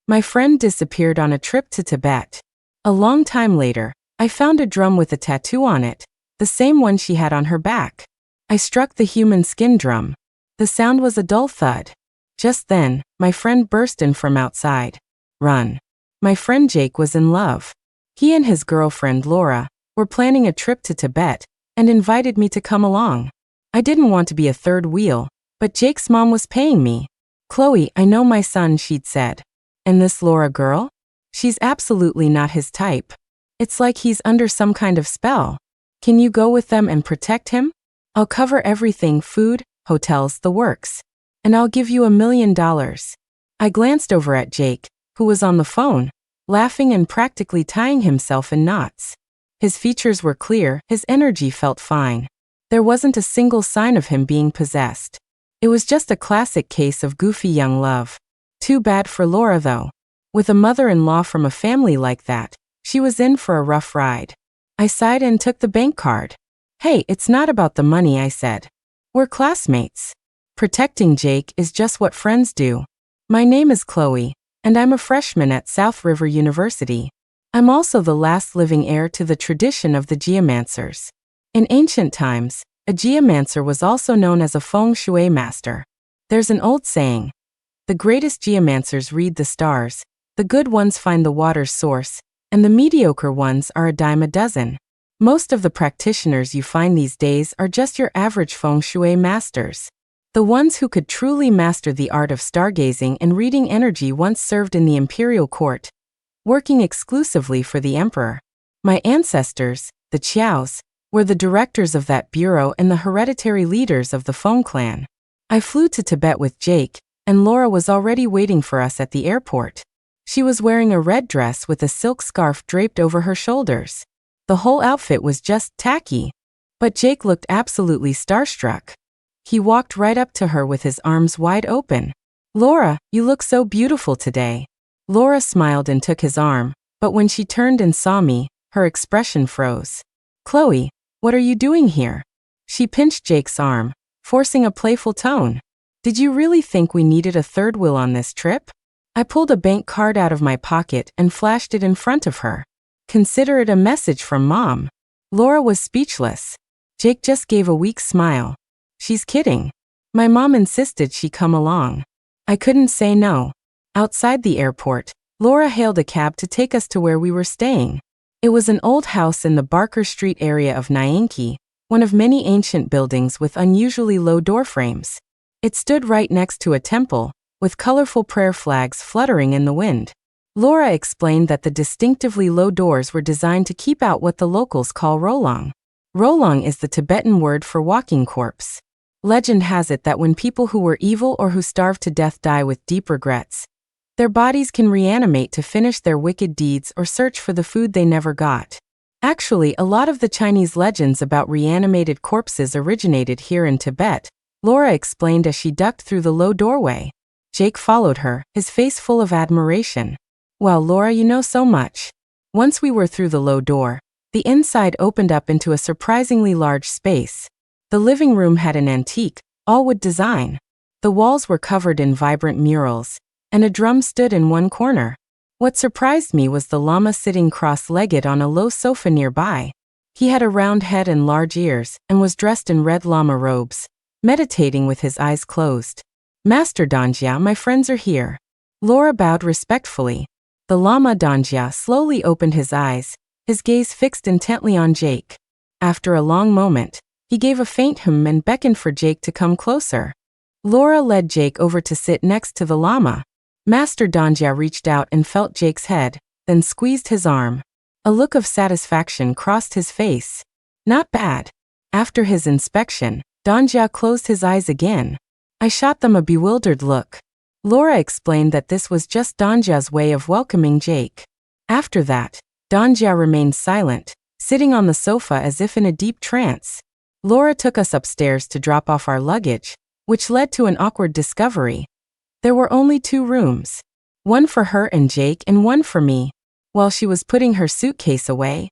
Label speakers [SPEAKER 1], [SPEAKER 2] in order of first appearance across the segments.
[SPEAKER 1] My friend disappeared on a trip to Tibet. A long time later, I found a drum with a tattoo on it, the same one she had on her back. I struck the human skin drum. The sound was a dull thud. Just then, my friend burst in from outside. Run. My friend Jake was in love. He and his girlfriend Laura were planning a trip to Tibet and invited me to come along. I didn't want to be a third wheel, but Jake's mom was paying me. Chloe, I know my son, she'd said. And this Laura girl? She's absolutely not his type. It's like he's under some kind of spell. Can you go with them and protect him? I'll cover everything, food, hotels, the works. And I'll give you $1 million. I glanced over at Jake, who was on the phone, laughing and practically tying himself in knots. His features were clear, his energy felt fine. There wasn't a single sign of him being possessed. It was just a classic case of goofy young love. Too bad for Laura though. With a mother-in-law from a family like that, she was in for a rough ride. I sighed and took the bank card. Hey, it's not about the money, I said. We're classmates. Protecting Jake is just what friends do. My name is Chloe, and I'm a freshman at South River University. I'm also the last living heir to the tradition of the geomancers. In ancient times, a geomancer was also known as a feng shui master. There's an old saying, the greatest geomancers read the stars, the good ones find the water's source, and the mediocre ones are a dime a dozen. Most of the practitioners you find these days are just your average feng shui masters. The ones who could truly master the art of stargazing and reading energy once served in the imperial court, working exclusively for the emperor. My ancestors, the Qiaos, were the directors of that bureau and the hereditary leaders of the Feng clan. I flew to Tibet with Jake, and Laura was already waiting for us at the airport. She was wearing a red dress with a silk scarf draped over her shoulders. The whole outfit was just tacky. But Jake looked absolutely starstruck. He walked right up to her with his arms wide open. Laura, you look so beautiful today. Laura smiled and took his arm, but when she turned and saw me, her expression froze. Chloe, what are you doing here? She pinched Jake's arm, forcing a playful tone. Did you really think we needed a third wheel on this trip? I pulled a bank card out of my pocket and flashed it in front of her. Consider it a message from Mom. Laura was speechless. Jake just gave a weak smile. She's kidding. My mom insisted she come along. I couldn't say no. Outside the airport, Laura hailed a cab to take us to where we were staying. It was an old house in the Barker Street area of Nyanki, one of many ancient buildings with unusually low doorframes. It stood right next to a temple, with colorful prayer flags fluttering in the wind. Laura explained that the distinctively low doors were designed to keep out what the locals call rolong. Rolong is the Tibetan word for walking corpse. Legend has it that when people who were evil or who starved to death die with deep regrets, their bodies can reanimate to finish their wicked deeds or search for the food they never got. Actually, a lot of the Chinese legends about reanimated corpses originated here in Tibet, Laura explained as she ducked through the low doorway. Jake followed her, his face full of admiration. Wow, Laura, you know so much. Once we were through the low door, the inside opened up into a surprisingly large space. The living room had an antique, all-wood design. The walls were covered in vibrant murals, and a drum stood in one corner. What surprised me was the llama sitting cross-legged on a low sofa nearby. He had a round head and large ears, and was dressed in red llama robes, meditating with his eyes closed. Master Danjia, my friends are here. Laura bowed respectfully. The Lama Danjia slowly opened his eyes, his gaze fixed intently on Jake. After a long moment, he gave a faint hum and beckoned for Jake to come closer. Laura led Jake over to sit next to the Lama. Master Danjia reached out and felt Jake's head, then squeezed his arm. A look of satisfaction crossed his face. Not bad. After his inspection, Danjia closed his eyes again. I shot them a bewildered look. Laura explained that this was just Danjia's way of welcoming Jake. After that, Danjia remained silent, sitting on the sofa as if in a deep trance. Laura took us upstairs to drop off our luggage, which led to an awkward discovery. There were only 2 rooms. One for her and Jake and one for me. While she was putting her suitcase away,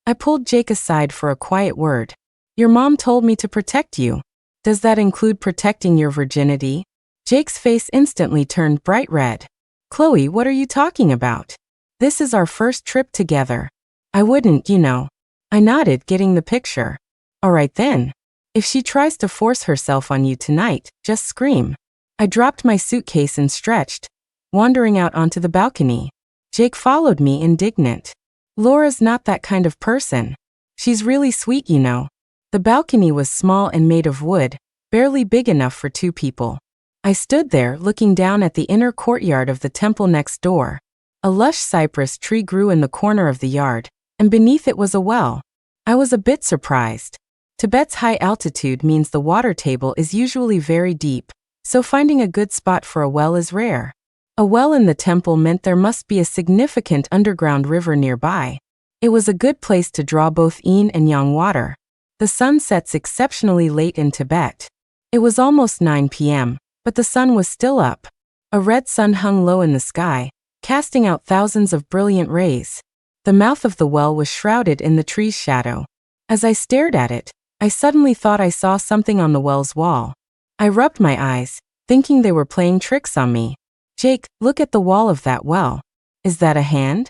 [SPEAKER 1] I pulled Jake aside for a quiet word. Your mom told me to protect you. Does that include protecting your virginity? Jake's face instantly turned bright red. Chloe, what are you talking about? This is our first trip together. I wouldn't, you know. I nodded, getting the picture. All right then. If she tries to force herself on you tonight, just scream. I dropped my suitcase and stretched, wandering out onto the balcony. Jake followed me, indignant. Laura's not that kind of person. She's really sweet, you know. The balcony was small and made of wood, barely big enough for 2 people. I stood there, looking down at the inner courtyard of the temple next door. A lush cypress tree grew in the corner of the yard, and beneath it was a well. I was a bit surprised. Tibet's high altitude means the water table is usually very deep, so finding a good spot for a well is rare. A well in the temple meant there must be a significant underground river nearby. It was a good place to draw both yin and yang water. The sun sets exceptionally late in Tibet. It was almost 9 p.m., but the sun was still up. A red sun hung low in the sky, casting out thousands of brilliant rays. The mouth of the well was shrouded in the tree's shadow. As I stared at it, I suddenly thought I saw something on the well's wall. I rubbed my eyes, thinking they were playing tricks on me. Jake, look at the wall of that well. Is that a hand?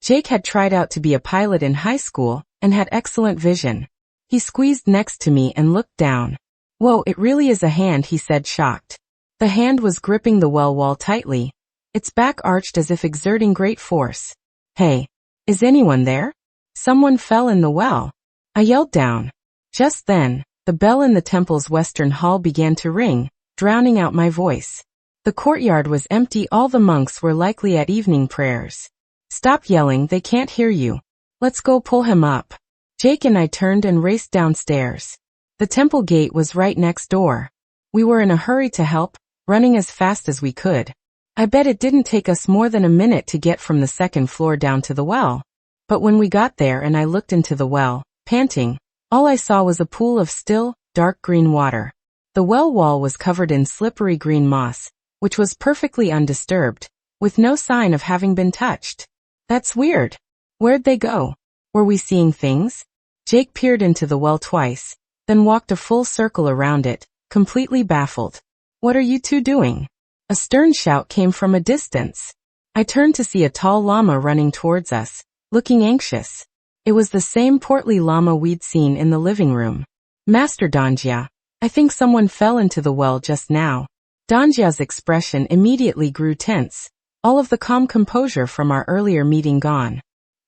[SPEAKER 1] Jake had tried out to be a pilot in high school and had excellent vision. He squeezed next to me and looked down. Whoa, it really is a hand, he said, shocked. The hand was gripping the well wall tightly, its back arched as if exerting great force. Hey, is anyone there? Someone fell in the well. I yelled down. Just then, the bell in the temple's western hall began to ring, drowning out my voice. The courtyard was empty, all the monks were likely at evening prayers. Stop yelling, they can't hear you. Let's go pull him up. Jake and I turned and raced downstairs. The temple gate was right next door. We were in a hurry to help, running as fast as we could. I bet it didn't take us more than a minute to get from the 2nd floor down to the well. But when we got there and I looked into the well, panting, all I saw was a pool of still, dark green water. The well wall was covered in slippery green moss, which was perfectly undisturbed, with no sign of having been touched. That's weird. Where'd they go? Were we seeing things? Jake peered into the well twice, then walked a full circle around it, completely baffled. What are you 2 doing? A stern shout came from a distance. I turned to see a tall lama running towards us, looking anxious. It was the same portly lama we'd seen in the living room. Master Dongjia, I think someone fell into the well just now. Dongjia's expression immediately grew tense, all of the calm composure from our earlier meeting gone.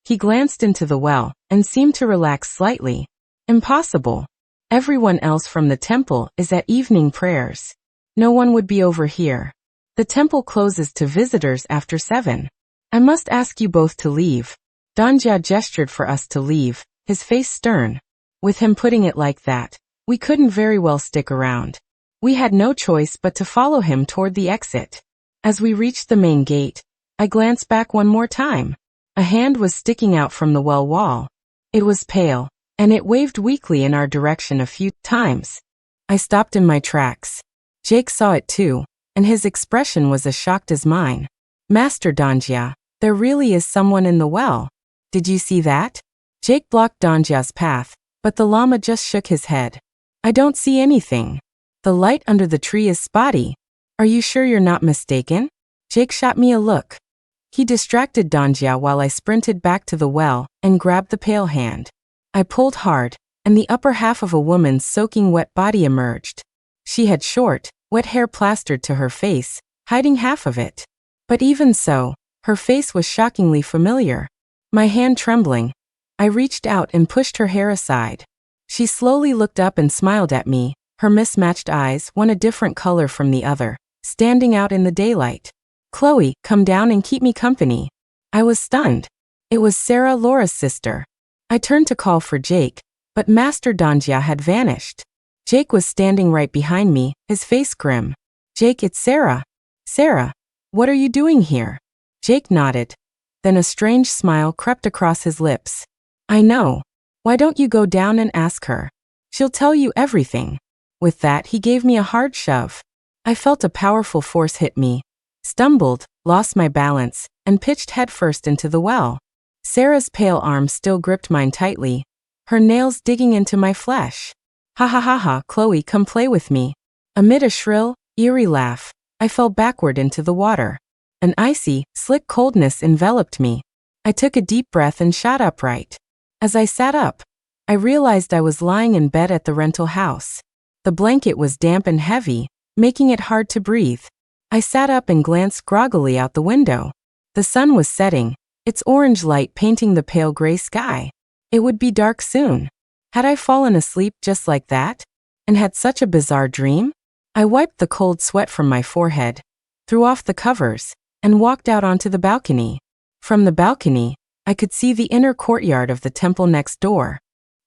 [SPEAKER 1] He glanced into the well and seemed to relax slightly. Impossible. Everyone else from the temple is at evening prayers. No one would be over here. The temple closes to visitors after 7. I must ask you both to leave. Dongjia gestured for us to leave, his face stern. With him putting it like that, we couldn't very well stick around. We had no choice but to follow him toward the exit. As we reached the main gate, I glanced back one more time. A hand was sticking out from the well wall. It was pale, and it waved weakly in our direction a few times. I stopped in my tracks. Jake saw it too, and his expression was as shocked as mine. Master Dongjia, there really is someone in the well. Did you see that? Jake blocked Dongjia's path, but the lama just shook his head. I don't see anything. The light under the tree is spotty. Are you sure you're not mistaken? Jake shot me a look. He distracted Dongjia while I sprinted back to the well and grabbed the pale hand. I pulled hard, and the upper half of a woman's soaking wet body emerged. She had short, wet hair plastered to her face, hiding half of it. But even so, her face was shockingly familiar. My hand trembling, I reached out and pushed her hair aside. She slowly looked up and smiled at me, her mismatched eyes, one a different color from the other, standing out in the daylight. Chloe, come down and keep me company. I was stunned. It was Sarah, Laura's sister. I turned to call for Jake, but Master Dongjia had vanished. Jake was standing right behind me, his face grim. Jake, it's Sarah. Sarah, what are you doing here? Jake nodded. Then a strange smile crept across his lips. I know. Why don't you go down and ask her? She'll tell you everything. With that, he gave me a hard shove. I felt a powerful force hit me, stumbled, lost my balance, and pitched headfirst into the well. Sarah's pale arm still gripped mine tightly, her nails digging into my flesh. Ha ha ha ha, Chloe, come play with me. Amid a shrill, eerie laugh, I fell backward into the water. An icy, slick coldness enveloped me. I took a deep breath and sat upright. As I sat up, I realized I was lying in bed at the rental house. The blanket was damp and heavy, making it hard to breathe. I sat up and glanced groggily out the window. The sun was setting, its orange light painting the pale gray sky. It would be dark soon. Had I fallen asleep just like that? And had such a bizarre dream? I wiped the cold sweat from my forehead, threw off the covers, and walked out onto the balcony. From the balcony, I could see the inner courtyard of the temple next door.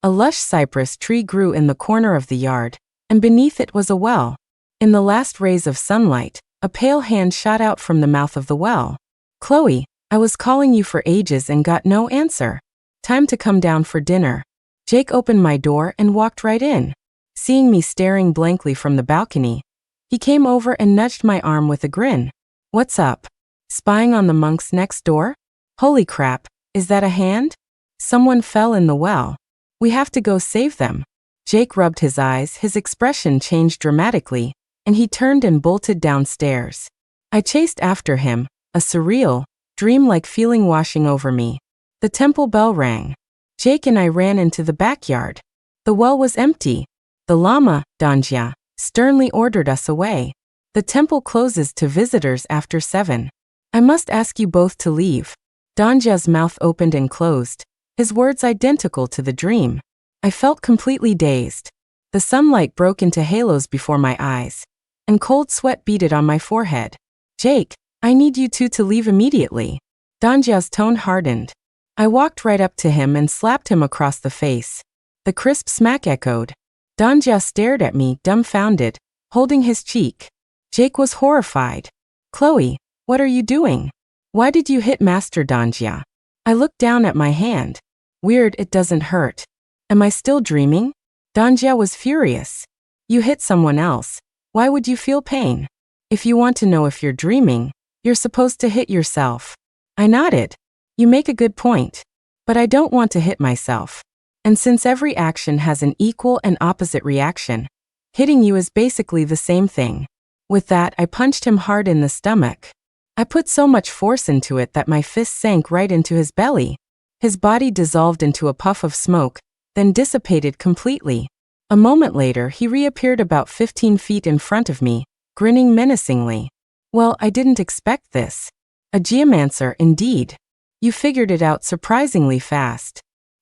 [SPEAKER 1] A lush cypress tree grew in the corner of the yard, and beneath it was a well. In the last rays of sunlight, a pale hand shot out from the mouth of the well. "Chloe, I was calling you for ages and got no answer. Time to come down for dinner." Jake opened my door and walked right in. Seeing me staring blankly from the balcony, he came over and nudged my arm with a grin. "What's up? Spying on the monks next door? Holy crap, is that a hand? Someone fell in the well. We have to go save them." Jake rubbed his eyes, his expression changed dramatically, and he turned and bolted downstairs. I chased after him, a surreal, dream-like feeling washing over me. The temple bell rang. Jake and I ran into the backyard. The well was empty. The Lama, Danja, sternly ordered us away. "The temple closes to visitors after 7. I must ask you both to leave." Danja's mouth opened and closed, his words identical to the dream. I felt completely dazed. The sunlight broke into halos before my eyes, and cold sweat beaded on my forehead. "Jake, I need you two to leave immediately." Danja's tone hardened. I walked right up to him and slapped him across the face. The crisp smack echoed. Danja stared at me, dumbfounded, holding his cheek. Jake was horrified. "Chloe, what are you doing? Why did you hit Master Danja?" I looked down at my hand. "Weird, it doesn't hurt. Am I still dreaming?" Danja was furious. "You hit someone else. Why would you feel pain? If you want to know if you're dreaming, you're supposed to hit yourself." I nodded. "You make a good point. But I don't want to hit myself. And since every action has an equal and opposite reaction, hitting you is basically the same thing." With that, I punched him hard in the stomach. I put so much force into it that my fist sank right into his belly. His body dissolved into a puff of smoke, then dissipated completely. A moment later, he reappeared about 15 feet in front of me, grinning menacingly. "Well, I didn't expect this. A geomancer, indeed. You figured it out surprisingly fast."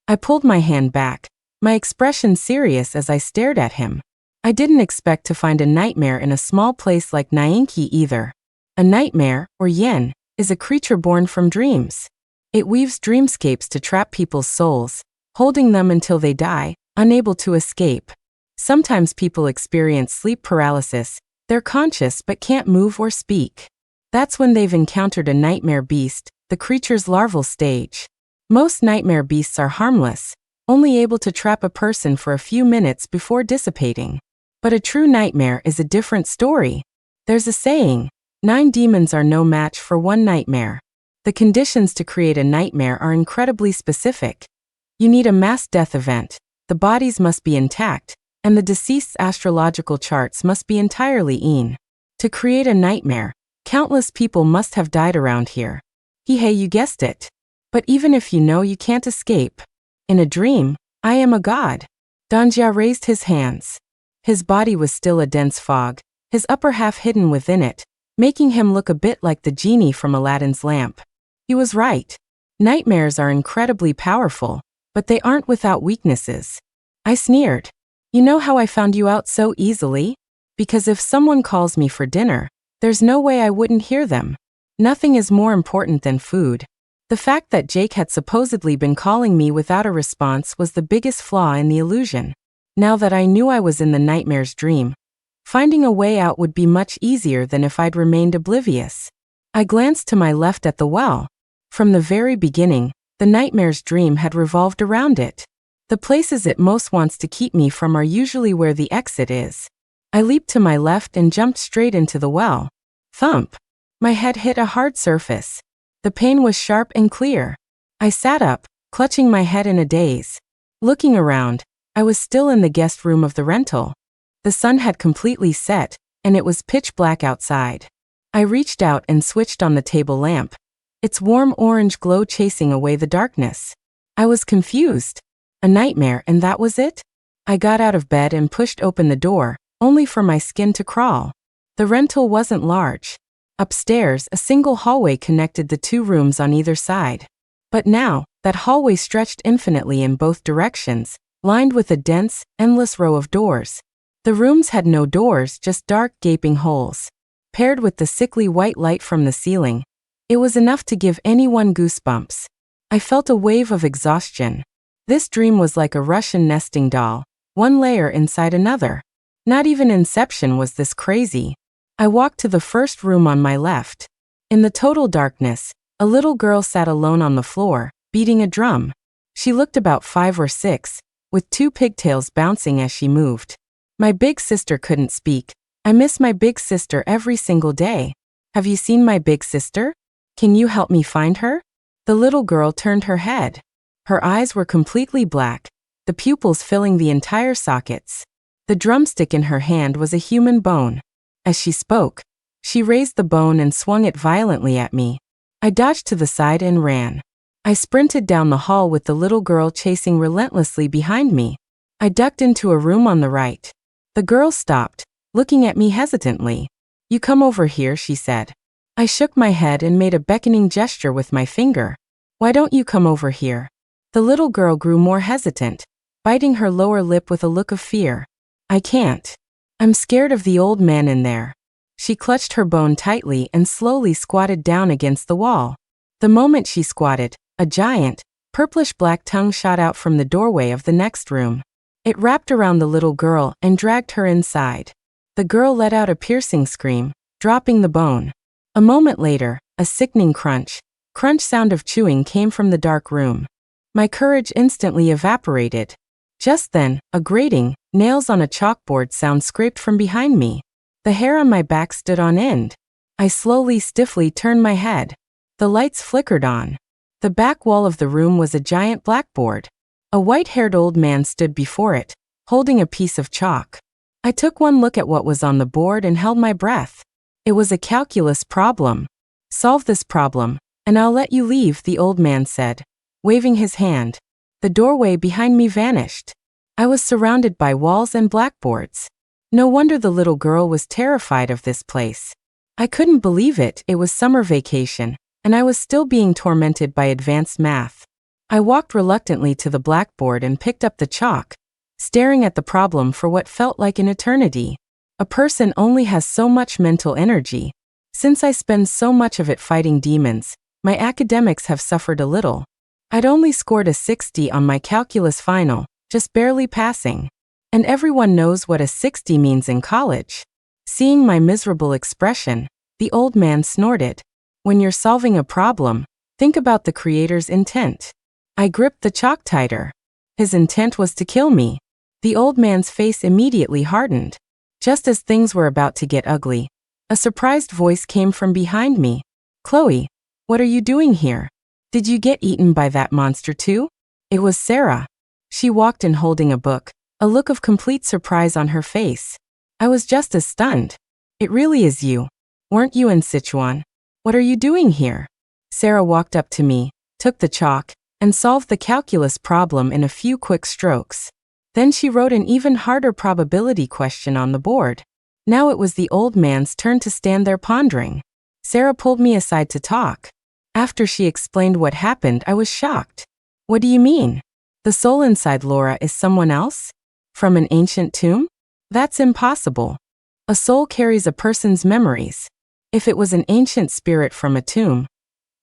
[SPEAKER 1] I pulled my hand back, my expression serious as I stared at him. I didn't expect to find a nightmare in a small place like Nyanki either. A nightmare, or yen, is a creature born from dreams. It weaves dreamscapes to trap people's souls, holding them until they die, unable to escape. Sometimes people experience sleep paralysis. They're conscious but can't move or speak. That's when they've encountered a nightmare beast, the creature's larval stage. Most nightmare beasts are harmless, only able to trap a person for a few minutes before dissipating. But a true nightmare is a different story. There's a saying, 9 demons are no match for 1 nightmare. The conditions to create a nightmare are incredibly specific. You need a mass death event, the bodies must be intact, and the deceased's astrological charts must be entirely in. To create a nightmare, countless people must have died around here. Hey, you guessed it. But even if you know you can't escape, in a dream, I am a god. Danja raised his hands. His body was still a dense fog, his upper half hidden within it, making him look a bit like the genie from Aladdin's lamp. He was right. Nightmares are incredibly powerful, but they aren't without weaknesses. I sneered. "You know how I found you out so easily? Because if someone calls me for dinner, there's no way I wouldn't hear them. Nothing is more important than food." The fact that Jake had supposedly been calling me without a response was the biggest flaw in the illusion. Now that I knew I was in the nightmare's dream, finding a way out would be much easier than if I'd remained oblivious. I glanced to my left at the well. From the very beginning, the nightmare's dream had revolved around it. The places it most wants to keep me from are usually where the exit is. I leaped to my left and jumped straight into the well. Thump! My head hit a hard surface. The pain was sharp and clear. I sat up, clutching my head in a daze. Looking around, I was still in the guest room of the rental. The sun had completely set, and it was pitch black outside. I reached out and switched on the table lamp, its warm orange glow chasing away the darkness. I was confused. A nightmare, and that was it? I got out of bed and pushed open the door, only for my skin to crawl. The rental wasn't large. Upstairs, a single hallway connected the two rooms on either side. But now, that hallway stretched infinitely in both directions, lined with a dense, endless row of doors. The rooms had no doors, just dark, gaping holes. Paired with the sickly white light from the ceiling, it was enough to give anyone goosebumps. I felt a wave of exhaustion. This dream was like a Russian nesting doll, one layer inside another. Not even Inception was this crazy. I walked to the first room on my left. In the total darkness, a little girl sat alone on the floor, beating a drum. She looked about 5 or 6, with 2 pigtails bouncing as she moved. My big sister couldn't speak. I miss my big sister every single day. Have you seen my big sister? Can you help me find her? The little girl turned her head. Her eyes were completely black, the pupils filling the entire sockets. The drumstick in her hand was a human bone. As she spoke, she raised the bone and swung it violently at me. I dodged to the side and ran. I sprinted down the hall with the little girl chasing relentlessly behind me. I ducked into a room on the right. The girl stopped, looking at me hesitantly. "You come over here," she said. I shook my head and made a beckoning gesture with my finger. "Why don't you come over here?" The little girl grew more hesitant, biting her lower lip with a look of fear. "I can't. I'm scared of the old man in there." She clutched her bone tightly and slowly squatted down against the wall. The moment she squatted, a giant, purplish-black tongue shot out from the doorway of the next room. It wrapped around the little girl and dragged her inside. The girl let out a piercing scream, dropping the bone. A moment later, a sickening crunch sound of chewing came from the dark room. My courage instantly evaporated. Just then, a grating, nails on a chalkboard sound scraped from behind me. The hair on my back stood on end. I slowly, stiffly turned my head. The lights flickered on. The back wall of the room was a giant blackboard. A white-haired old man stood before it, holding a piece of chalk. I took one look at what was on the board and held my breath. It was a calculus problem. "Solve this problem, and I'll let you leave," the old man said, waving his hand. The doorway behind me vanished. I was surrounded by walls and blackboards. No wonder the little girl was terrified of this place. I couldn't believe it. It was summer vacation, and I was still being tormented by advanced math. I walked reluctantly to the blackboard and picked up the chalk, staring at the problem for what felt like an eternity. A person only has so much mental energy. Since I spend so much of it fighting demons, my academics have suffered a little. I'd only scored a 60 on my calculus final, just barely passing. And everyone knows what a 60 means in college. Seeing my miserable expression, the old man snorted. "When you're solving a problem, think about the creator's intent." I gripped the chalk tighter. His intent was to kill me. The old man's face immediately hardened. Just as things were about to get ugly, a surprised voice came from behind me. "Chloe, what are you doing here? Did you get eaten by that monster too?" It was Sarah. She walked in holding a book, a look of complete surprise on her face. I was just as stunned. "It really is you. Weren't you in Sichuan? What are you doing here?" Sarah walked up to me, took the chalk, and solved the calculus problem in a few quick strokes. Then she wrote an even harder probability question on the board. Now it was the old man's turn to stand there pondering. Sarah pulled me aside to talk. After she explained what happened, I was shocked. "What do you mean? The soul inside Laura is someone else? From an ancient tomb? That's impossible. A soul carries a person's memories. If it was an ancient spirit from a tomb,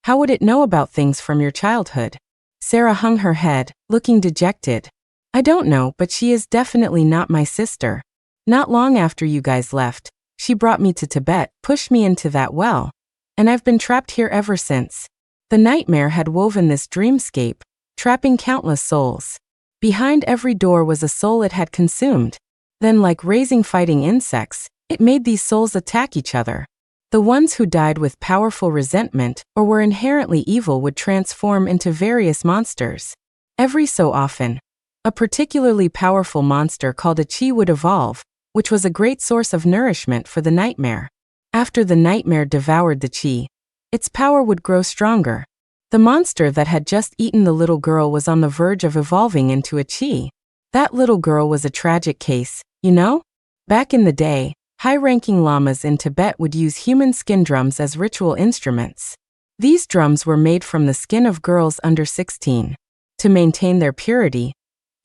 [SPEAKER 1] how would it know about things from your childhood?" Sarah hung her head, looking dejected. "I don't know, but she is definitely not my sister. Not long after you guys left, she brought me to Tibet, pushed me into that well, and I've been trapped here ever since." The nightmare had woven this dreamscape, trapping countless souls. Behind every door was a soul it had consumed. Then, like raising fighting insects, it made these souls attack each other. The ones who died with powerful resentment or were inherently evil would transform into various monsters. Every so often, a particularly powerful monster called a chi would evolve, which was a great source of nourishment for the nightmare. After the nightmare devoured the chi, its power would grow stronger. The monster that had just eaten the little girl was on the verge of evolving into a chi. That little girl was a tragic case, you know? Back in the day, high-ranking lamas in Tibet would use human skin drums as ritual instruments. These drums were made from the skin of girls under 16. To maintain their purity,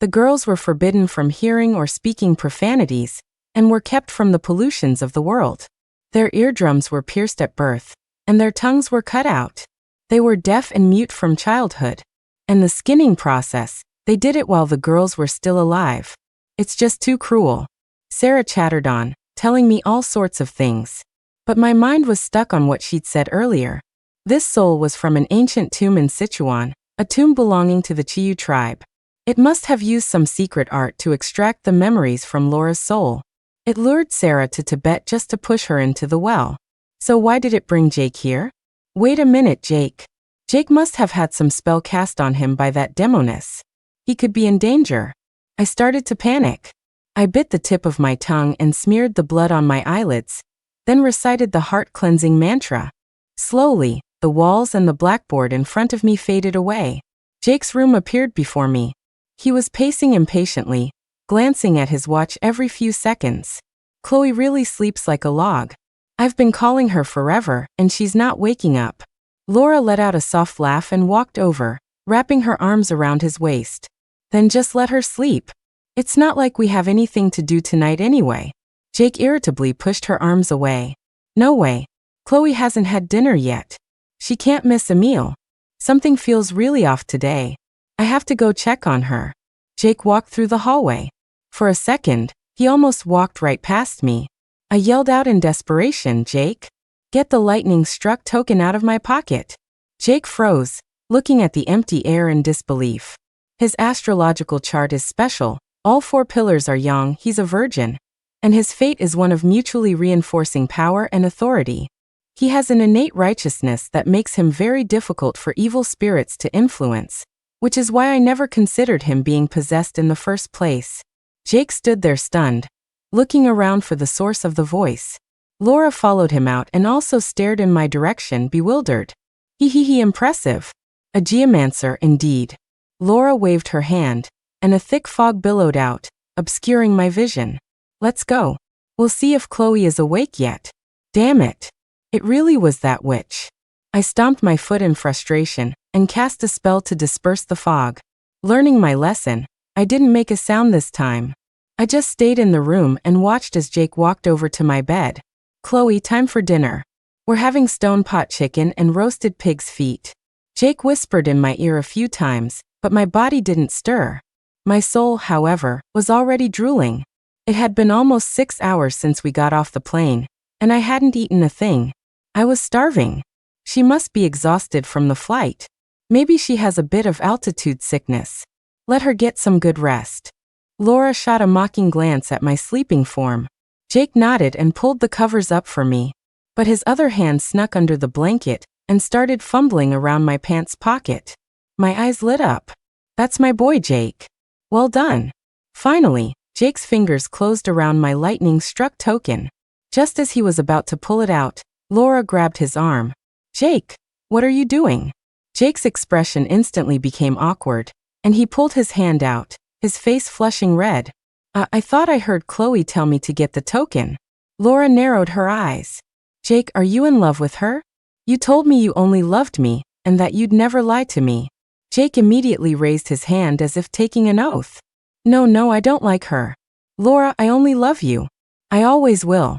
[SPEAKER 1] the girls were forbidden from hearing or speaking profanities, and were kept from the pollutions of the world. Their eardrums were pierced at birth, and their tongues were cut out. They were deaf and mute from childhood. And the skinning process, they did it while the girls were still alive. It's just too cruel. Sarah chattered on, telling me all sorts of things. But my mind was stuck on what she'd said earlier. This soul was from an ancient tomb in Sichuan, a tomb belonging to the Chiyu tribe. It must have used some secret art to extract the memories from Laura's soul. It lured Sarah to Tibet just to push her into the well. So why did it bring Jake here? Wait a minute, Jake. Jake must have had some spell cast on him by that demoness. He could be in danger. I started to panic. I bit the tip of my tongue and smeared the blood on my eyelids, then recited the heart-cleansing mantra. Slowly, the walls and the blackboard in front of me faded away. Jake's room appeared before me. He was pacing impatiently, glancing at his watch every few seconds. Chloe really sleeps like a log. I've been calling her forever, and she's not waking up. Laura let out a soft laugh and walked over, wrapping her arms around his waist. Then just let her sleep. It's not like we have anything to do tonight anyway. Jake irritably pushed her arms away. No way. Chloe hasn't had dinner yet. She can't miss a meal. Something feels really off today. I have to go check on her. Jake walked through the hallway. For a second, he almost walked right past me. I yelled out in desperation, Jake. Get the lightning-struck token out of my pocket. Jake froze, looking at the empty air in disbelief. His astrological chart is special. All 4 pillars are yang, he's a virgin. And his fate is one of mutually reinforcing power and authority. He has an innate righteousness that makes him very difficult for evil spirits to influence, which is why I never considered him being possessed in the first place. Jake stood there stunned, looking around for the source of the voice. Laura followed him out and also stared in my direction, bewildered. Impressive. A geomancer, indeed. Laura waved her hand, and a thick fog billowed out, obscuring my vision. Let's go. We'll see if Chloe is awake yet. Damn it. It really was that witch. I stomped my foot in frustration and cast a spell to disperse the fog. Learning my lesson, I didn't make a sound this time. I just stayed in the room and watched as Jake walked over to my bed. Chloe, time for dinner. We're having stone pot chicken and roasted pig's feet. Jake whispered in my ear a few times, but my body didn't stir. My soul, however, was already drooling. It had been almost 6 hours since we got off the plane, and I hadn't eaten a thing. I was starving. She must be exhausted from the flight. Maybe she has a bit of altitude sickness. Let her get some good rest. Laura shot a mocking glance at my sleeping form. Jake nodded and pulled the covers up for me, but his other hand snuck under the blanket and started fumbling around my pants pocket. My eyes lit up. That's my boy, Jake. Well done. Finally, Jake's fingers closed around my lightning-struck token. Just as he was about to pull it out, Laura grabbed his arm. Jake, what are you doing? Jake's expression instantly became awkward, and he pulled his hand out, his face flushing red. I thought I heard Chloe tell me to get the token. Laura narrowed her eyes. Jake, are you in love with her? You told me you only loved me, and that you'd never lie to me. Jake immediately raised his hand as if taking an oath. No, I don't like her. Laura, I only love you. I always will.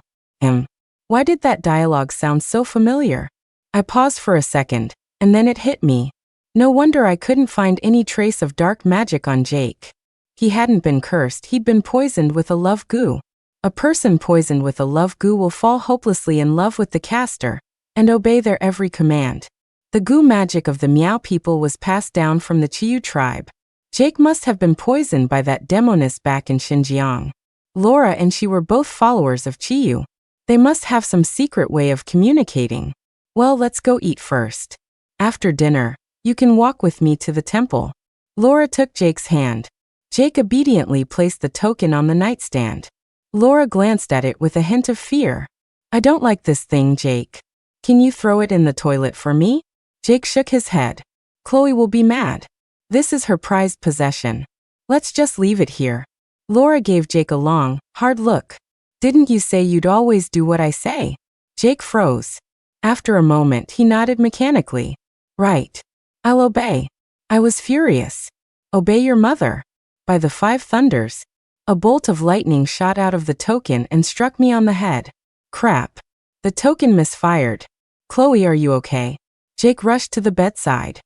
[SPEAKER 1] Why did that dialogue sound so familiar? I paused for a second, and then it hit me. No wonder I couldn't find any trace of dark magic on Jake. He hadn't been cursed, he'd been poisoned with a love goo. A person poisoned with a love goo will fall hopelessly in love with the caster, and obey their every command. The goo magic of the Miao people was passed down from the Chiyu tribe. Jake must have been poisoned by that demoness back in Xinjiang. Laura and she were both followers of Chiyu. They must have some secret way of communicating. Well, let's go eat first. After dinner, you can walk with me to the temple. Laura took Jake's hand. Jake obediently placed the token on the nightstand. Laura glanced at it with a hint of fear. I don't like this thing, Jake. Can you throw it in the toilet for me? Jake shook his head. Chloe will be mad. This is her prized possession. Let's just leave it here. Laura gave Jake a long, hard look. Didn't you say you'd always do what I say? Jake froze. After a moment, he nodded mechanically. Right. I'll obey. I was furious. Obey your mother. By the 5 thunders. A bolt of lightning shot out of the token and struck me on the head. Crap. The token misfired. Chloe, are you okay? Jake rushed to the bedside.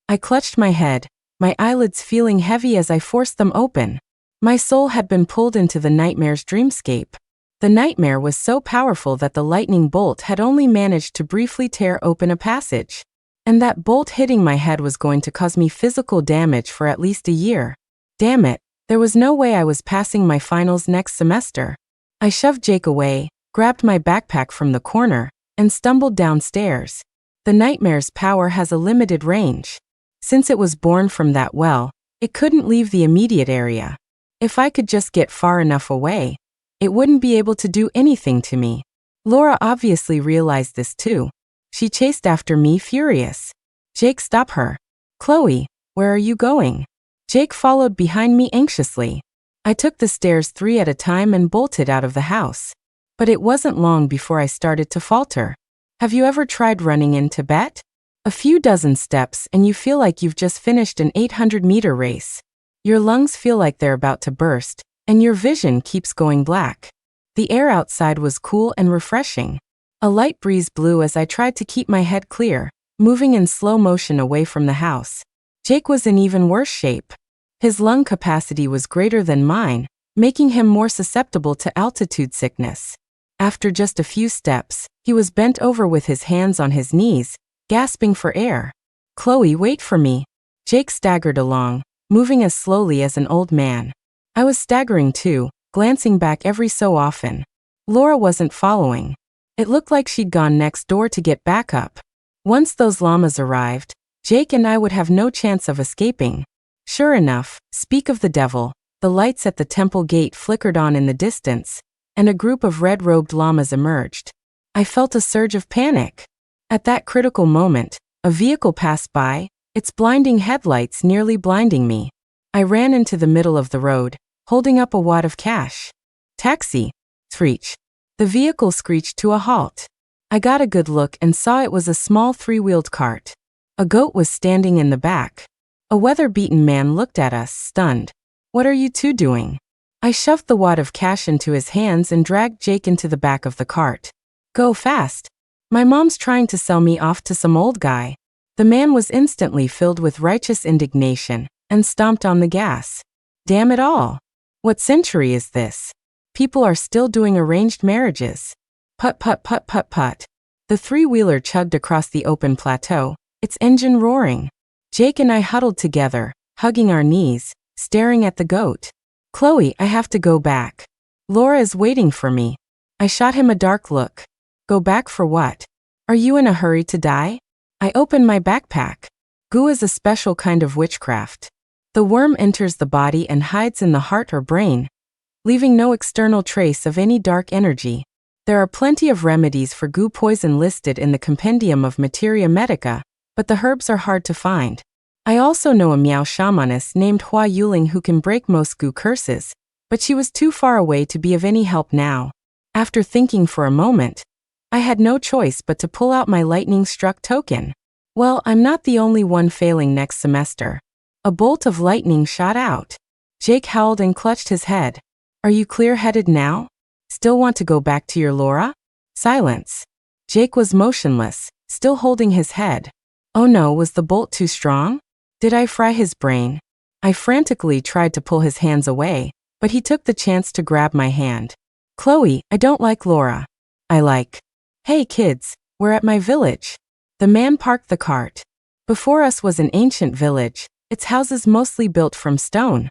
[SPEAKER 1] I clutched my head, my eyelids feeling heavy as I forced them open. My soul had been pulled into the nightmare's dreamscape. The nightmare was so powerful that the lightning bolt had only managed to briefly tear open a passage. And that bolt hitting my head was going to cause me physical damage for at least a year. Damn it, there was no way I was passing my finals next semester. I shoved Jake away, grabbed my backpack from the corner, and stumbled downstairs. The nightmare's power has a limited range. Since it was born from that well, it couldn't leave the immediate area. If I could just get far enough away, it wouldn't be able to do anything to me. Laura obviously realized this too. She chased after me furious. Jake, stop her. Chloe, where are you going? Jake followed behind me anxiously. I took the stairs 3 at a time and bolted out of the house. But it wasn't long before I started to falter. Have you ever tried running in Tibet? A few dozen steps and you feel like you've just finished an 800-meter race. Your lungs feel like they're about to burst, and your vision keeps going black. The air outside was cool and refreshing. A light breeze blew as I tried to keep my head clear, moving in slow motion away from the house. Jake was in even worse shape. His lung capacity was greater than mine, making him more susceptible to altitude sickness. After just a few steps, he was bent over with his hands on his knees, gasping for air. Chloe, wait for me. Jake staggered along, moving as slowly as an old man. I was staggering too, glancing back every so often. Laura wasn't following. It looked like she'd gone next door to get backup. Once those llamas arrived, Jake and I would have no chance of escaping. Sure enough, speak of the devil, the lights at the temple gate flickered on in the distance, and a group of red-robed llamas emerged. I felt a surge of panic. At that critical moment, a vehicle passed by, its blinding headlights nearly blinding me. I ran into the middle of the road, holding up a wad of cash. Taxi! Screech. The vehicle screeched to a halt. I got a good look and saw it was a small 3-wheeled cart. A goat was standing in the back. A weather-beaten man looked at us, stunned. What are you two doing? I shoved the wad of cash into his hands and dragged Jake into the back of the cart. Go fast. My mom's trying to sell me off to some old guy. The man was instantly filled with righteous indignation and stomped on the gas. Damn it all. What century is this? People are still doing arranged marriages. Put put put put put. The 3-wheeler chugged across the open plateau, its engine roaring. Jake and I huddled together, hugging our knees, staring at the goat. Chloe, I have to go back. Laura is waiting for me. I shot him a dark look. Go back for what? Are you in a hurry to die? I opened my backpack. Goo is a special kind of witchcraft. The worm enters the body and hides in the heart or brain, leaving no external trace of any dark energy. There are plenty of remedies for goo poison listed in the Compendium of Materia Medica, but the herbs are hard to find. I also know a Miao shamaness named Hua Yuling who can break most goo curses, but she was too far away to be of any help now. After thinking for a moment, I had no choice but to pull out my lightning-struck token. Well, I'm not the only one failing next semester. A bolt of lightning shot out. Jake howled and clutched his head. Are you clear-headed now? Still want to go back to your Laura? Silence. Jake was motionless, still holding his head. Oh no, was the bolt too strong? Did I fry his brain? I frantically tried to pull his hands away, but he took the chance to grab my hand. Chloe, I don't like Laura. I like. Hey kids, we're at my village. The man parked the cart. Before us was an ancient village, its houses mostly built from stone.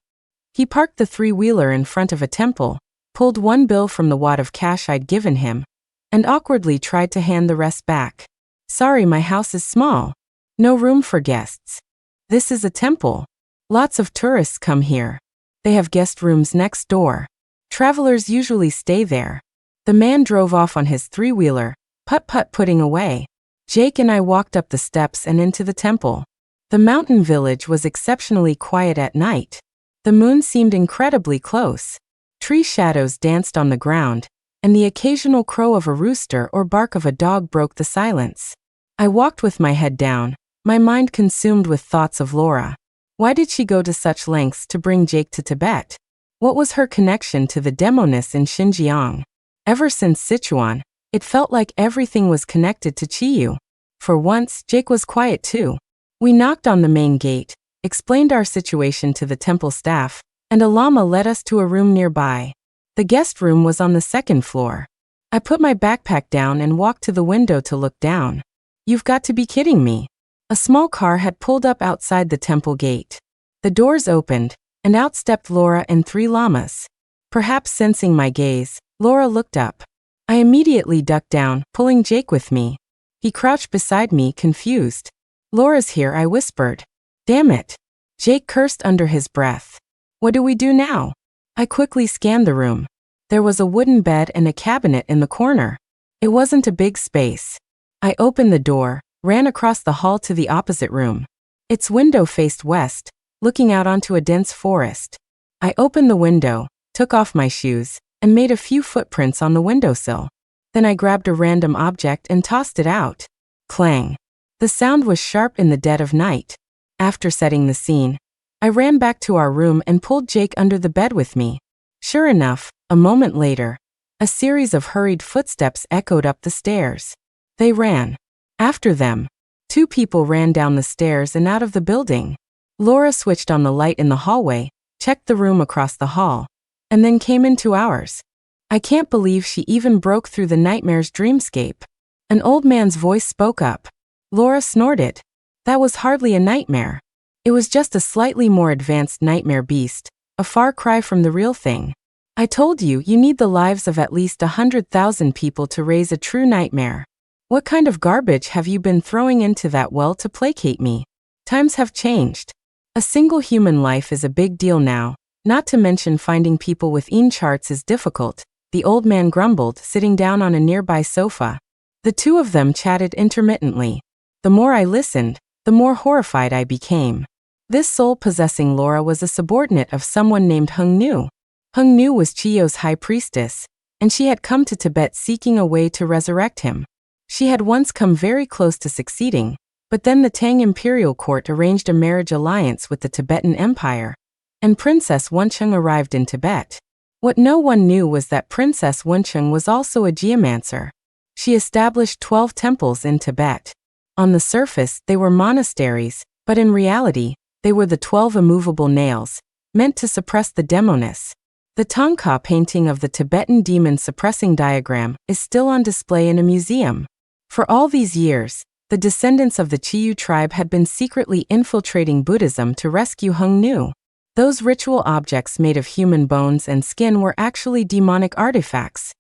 [SPEAKER 1] He parked the 3-wheeler in front of a temple, pulled one bill from the wad of cash I'd given him, and awkwardly tried to hand the rest back. Sorry, my house is small. No room for guests. This is a temple. Lots of tourists come here. They have guest rooms next door. Travelers usually stay there. The man drove off on his three-wheeler, putt-putt putting away. Jake and I walked up the steps and into the temple. The mountain village was exceptionally quiet at night. The moon seemed incredibly close. Tree shadows danced on the ground, and the occasional crow of a rooster or bark of a dog broke the silence. I walked with my head down, my mind consumed with thoughts of Laura. Why did she go to such lengths to bring Jake to Tibet? What was her connection to the demonists in Xinjiang? Ever since Sichuan, it felt like everything was connected to Chiyu. For once, Jake was quiet too. We knocked on the main gate, explained our situation to the temple staff, and a lama led us to a room nearby. The guest room was on the second floor. I put my backpack down and walked to the window to look down. You've got to be kidding me. A small car had pulled up outside the temple gate. The doors opened, and out stepped Laura and 3 lamas. Perhaps sensing my gaze, Laura looked up. I immediately ducked down, pulling Jake with me. He crouched beside me, confused. Laura's here, I whispered. Damn it. Jake cursed under his breath. What do we do now? I quickly scanned the room. There was a wooden bed and a cabinet in the corner. It wasn't a big space. I opened the door, ran across the hall to the opposite room. Its window faced west, looking out onto a dense forest. I opened the window, took off my shoes, and made a few footprints on the windowsill. Then I grabbed a random object and tossed it out. Clang. The sound was sharp in the dead of night. After setting the scene, I ran back to our room and pulled Jake under the bed with me. Sure enough, a moment later, a series of hurried footsteps echoed up the stairs. They ran. After them, 2 people ran down the stairs and out of the building. Laura switched on the light in the hallway, checked the room across the hall, and then came into ours. I can't believe she even broke through the nightmare's dreamscape. An old man's voice spoke up. Laura snorted. That was hardly a nightmare. It was just a slightly more advanced nightmare beast, a far cry from the real thing. I told you, you need the lives of at least 100,000 people to raise a true nightmare. What kind of garbage have you been throwing into that well to placate me? Times have changed. A single human life is a big deal now, not to mention finding people with charts is difficult, the old man grumbled, sitting down on a nearby sofa. The 2 of them chatted intermittently. The more I listened, the more horrified I became. This soul-possessing Laura was a subordinate of someone named Hung Nu. Hung Nu was Chiyu's high priestess, and she had come to Tibet seeking a way to resurrect him. She had once come very close to succeeding, but then the Tang imperial court arranged a marriage alliance with the Tibetan Empire, and Princess Wencheng arrived in Tibet. What no one knew was that Princess Wencheng was also a geomancer. She established 12 temples in Tibet. On the surface, they were monasteries, but in reality, they were the 12 immovable nails, meant to suppress the demonists. The Tongka painting of the Tibetan demon suppressing diagram is still on display in a museum. For all these years, the descendants of the Chiyu tribe had been secretly infiltrating Buddhism to rescue Hung Nu. Those ritual objects made of human bones and skin were actually demonic artifacts,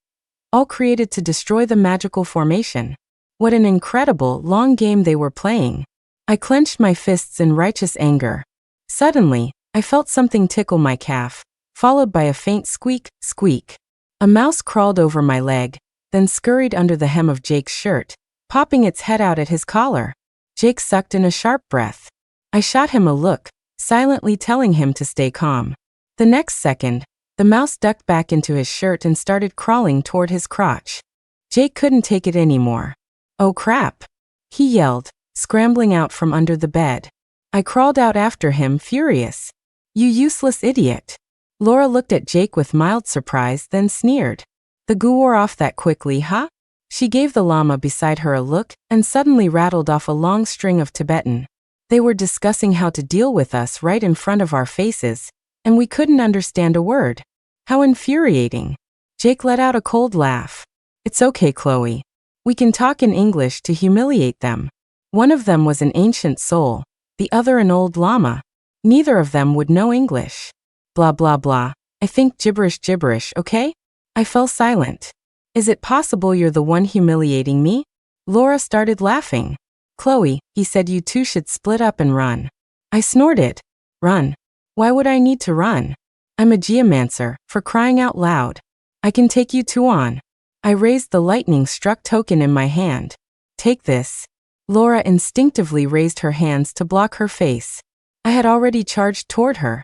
[SPEAKER 1] all created to destroy the magical formation. What an incredible, long game they were playing. I clenched my fists in righteous anger. Suddenly, I felt something tickle my calf, followed by a faint squeak, squeak. A mouse crawled over my leg, then scurried under the hem of Jake's shirt, popping its head out at his collar. Jake sucked in a sharp breath. I shot him a look, silently telling him to stay calm. The next second, the mouse ducked back into his shirt and started crawling toward his crotch. Jake couldn't take it anymore. Oh crap! He yelled, scrambling out from under the bed. I crawled out after him, furious. You useless idiot. Laura looked at Jake with mild surprise, then sneered. The goo wore off that quickly, huh? She gave the lama beside her a look and suddenly rattled off a long string of Tibetan. They were discussing how to deal with us right in front of our faces, and we couldn't understand a word. How infuriating. Jake let out a cold laugh. It's okay, Chloe. We can talk in English to humiliate them. One of them was an ancient soul, the other an old lama. Neither of them would know English. Blah blah blah. I think gibberish, okay? I fell silent. Is it possible you're the one humiliating me? Laura started laughing. Chloe, he said you 2 should split up and run. I snorted. Run? Why would I need to run? I'm a geomancer, for crying out loud. I can take you 2 on. I raised the lightning-struck token in my hand. Take this. Laura instinctively raised her hands to block her face. I had already charged toward her.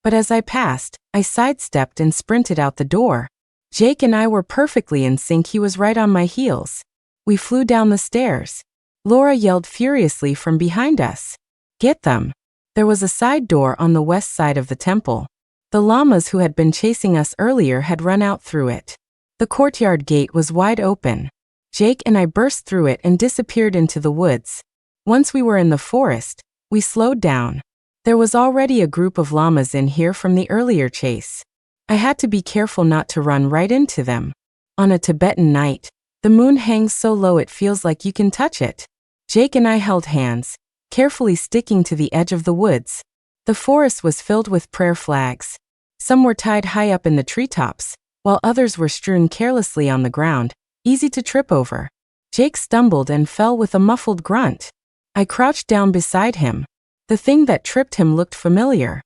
[SPEAKER 1] But as I passed, I sidestepped and sprinted out the door. Jake and I were perfectly in sync. He was right on my heels. We flew down the stairs. Laura yelled furiously from behind us. Get them. There was a side door on the west side of the temple. The llamas who had been chasing us earlier had run out through it. The courtyard gate was wide open. Jake and I burst through it and disappeared into the woods. Once we were in the forest, we slowed down. There was already a group of llamas in here from the earlier chase. I had to be careful not to run right into them. On a Tibetan night, the moon hangs so low it feels like you can touch it. Jake and I held hands, carefully sticking to the edge of the woods. The forest was filled with prayer flags. Some were tied high up in the treetops, while others were strewn carelessly on the ground, easy to trip over. Jake stumbled and fell with a muffled grunt. I crouched down beside him. The thing that tripped him looked familiar.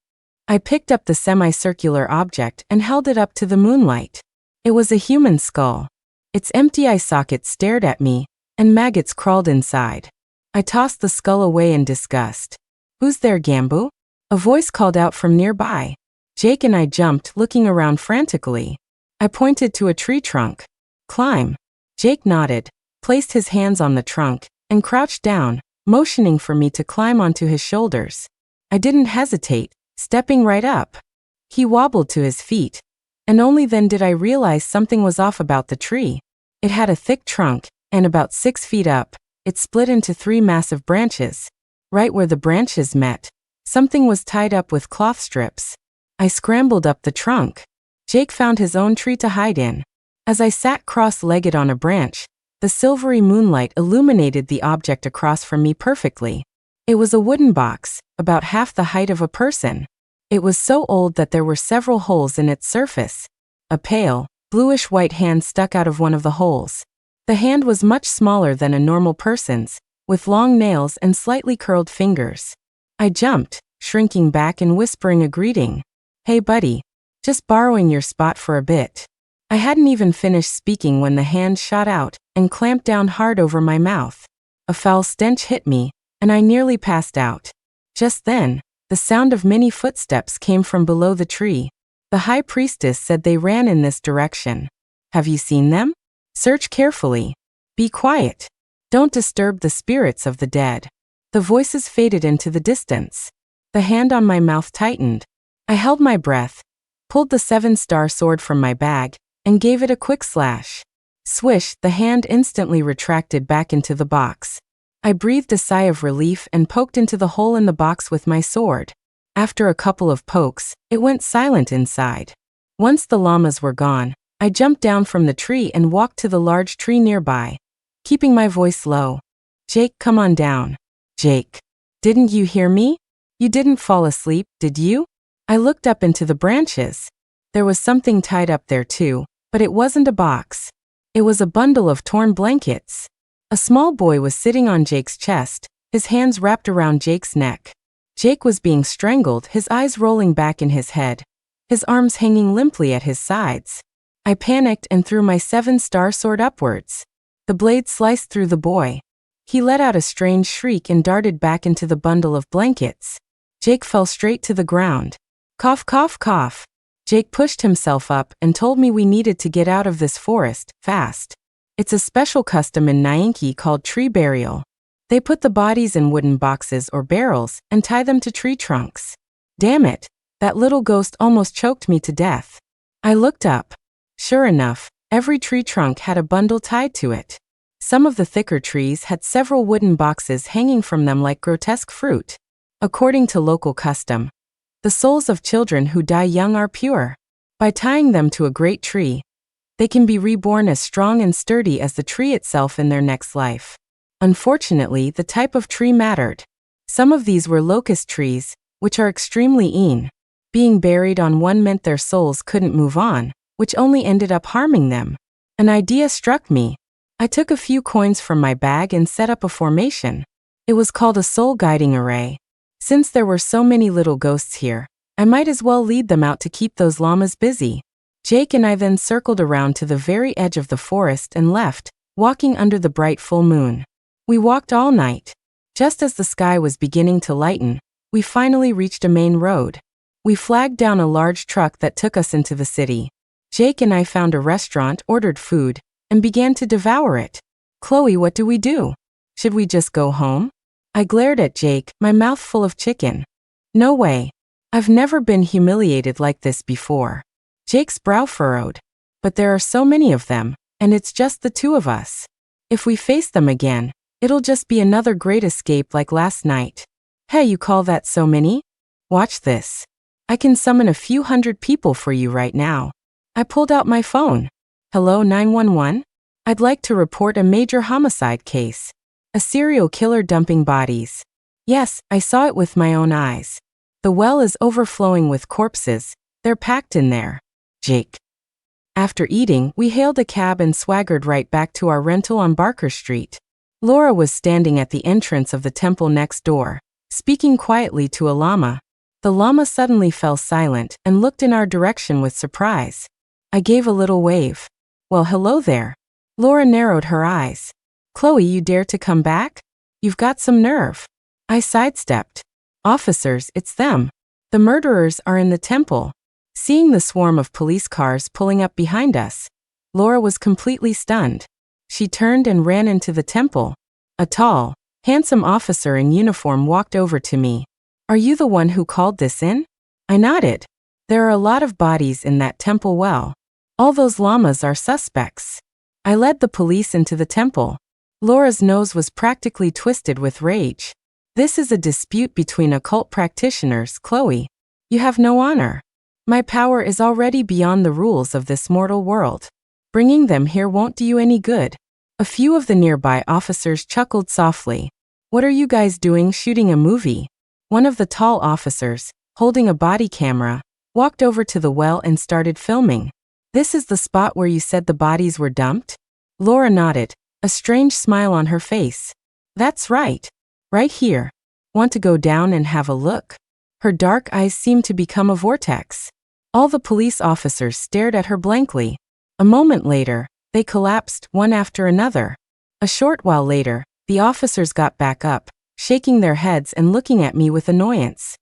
[SPEAKER 1] I picked up the semicircular object and held it up to the moonlight. It was a human skull. Its empty eye sockets stared at me, and maggots crawled inside. I tossed the skull away in disgust. Who's there, Gambu? A voice called out from nearby. Jake and I jumped, looking around frantically. I pointed to a tree trunk. Climb. Jake nodded, placed his hands on the trunk, and crouched down, motioning for me to climb onto his shoulders. I didn't hesitate, stepping right up. He wobbled to his feet, and only then did I realize something was off about the tree. It had a thick trunk, and about 6 feet up, it split into 3 massive branches. Right where the branches met, something was tied up with cloth strips. I scrambled up the trunk. Jake found his own tree to hide in. As I sat cross-legged on a branch, the silvery moonlight illuminated the object across from me perfectly. It was a wooden box, about half the height of a person. It was so old that there were several holes in its surface. A pale, bluish-white hand stuck out of one of the holes. The hand was much smaller than a normal person's, with long nails and slightly curled fingers. I jumped, shrinking back and whispering a greeting. Hey buddy. Just borrowing your spot for a bit. I hadn't even finished speaking when the hand shot out and clamped down hard over my mouth. A foul stench hit me, and I nearly passed out. Just then, the sound of many footsteps came from below the tree. The high priestess said they ran in this direction. Have you seen them? Search carefully. Be quiet. Don't disturb the spirits of the dead. The voices faded into the distance. The hand on my mouth tightened. I held my breath, pulled the 7-star sword from my bag, and gave it a quick slash. Swish, the hand instantly retracted back into the box. I breathed a sigh of relief and poked into the hole in the box with my sword. After a couple of pokes, it went silent inside. Once the llamas were gone, I jumped down from the tree and walked to the large tree nearby, keeping my voice low. Jake, come on down. Jake. Didn't you hear me? You didn't fall asleep, did you? I looked up into the branches. There was something tied up there too, but it wasn't a box. It was a bundle of torn blankets. A small boy was sitting on Jake's chest, his hands wrapped around Jake's neck. Jake was being strangled, his eyes rolling back in his head, his arms hanging limply at his sides. I panicked and threw my 7-star sword upwards. The blade sliced through the boy. He let out a strange shriek and darted back into the bundle of blankets. Jake fell straight to the ground. Cough, cough, cough. Jake pushed himself up and told me we needed to get out of this forest, fast. It's a special custom in Nyanki called tree burial. They put the bodies in wooden boxes or barrels and tie them to tree trunks. Damn it, that little ghost almost choked me to death. I looked up. Sure enough, every tree trunk had a bundle tied to it. Some of the thicker trees had several wooden boxes hanging from them like grotesque fruit. According to local custom, the souls of children who die young are pure. By tying them to a great tree, they can be reborn as strong and sturdy as the tree itself in their next life. Unfortunately, the type of tree mattered. Some of these were locust trees, which are extremely mean. Being buried on one meant their souls couldn't move on, which only ended up harming them. An idea struck me. I took a few coins from my bag and set up a formation. It was called a soul guiding array. Since there were so many little ghosts here, I might as well lead them out to keep those llamas busy. Jake and I then circled around to the very edge of the forest and left, walking under the bright full moon. We walked all night. Just as the sky was beginning to lighten, we finally reached a main road. We flagged down a large truck that took us into the city. Jake and I found a restaurant, ordered food, and began to devour it. Chloe, what do we do? Should we just go home? I glared at Jake, my mouth full of chicken. No way. I've never been humiliated like this before. Jake's brow furrowed. But there are so many of them, and it's just the two of us. If we face them again, it'll just be another great escape like last night. Hey, you call that so many? Watch this. I can summon a few hundred people for you right now. I pulled out my phone. Hello 911? I'd like to report a major homicide case. A serial killer dumping bodies. Yes, I saw it with my own eyes. The well is overflowing with corpses. They're packed in there. Jake. After eating, we hailed a cab and swaggered right back to our rental on Barker Street. Laura was standing at the entrance of the temple next door, speaking quietly to a llama. The llama suddenly fell silent and looked in our direction with surprise. I gave a little wave. Well, hello there. Laura narrowed her eyes. Chloe, you dare to come back? You've got some nerve. I sidestepped. Officers, it's them. The murderers are in the temple. Seeing the swarm of police cars pulling up behind us, Laura was completely stunned. She turned and ran into the temple. A tall, handsome officer in uniform walked over to me. Are you the one who called this in? I nodded. There are a lot of bodies in that temple well. All those llamas are suspects. I led the police into the temple. Laura's nose was practically twisted with rage. This is a dispute between occult practitioners, Chloe. You have no honor. My power is already beyond the rules of this mortal world. Bringing them here won't do you any good. A few of the nearby officers chuckled softly. What are you guys doing shooting a movie? One of the tall officers, holding a body camera, walked over to the well and started filming. This is the spot where you said the bodies were dumped? Laura nodded, a strange smile on her face. That's right. Right here. Want to go down and have a look? Her dark eyes seemed to become a vortex. All the police officers stared at her blankly. A moment later, they collapsed, one after another. A short while later, the officers got back up, shaking their heads and looking at me with annoyance.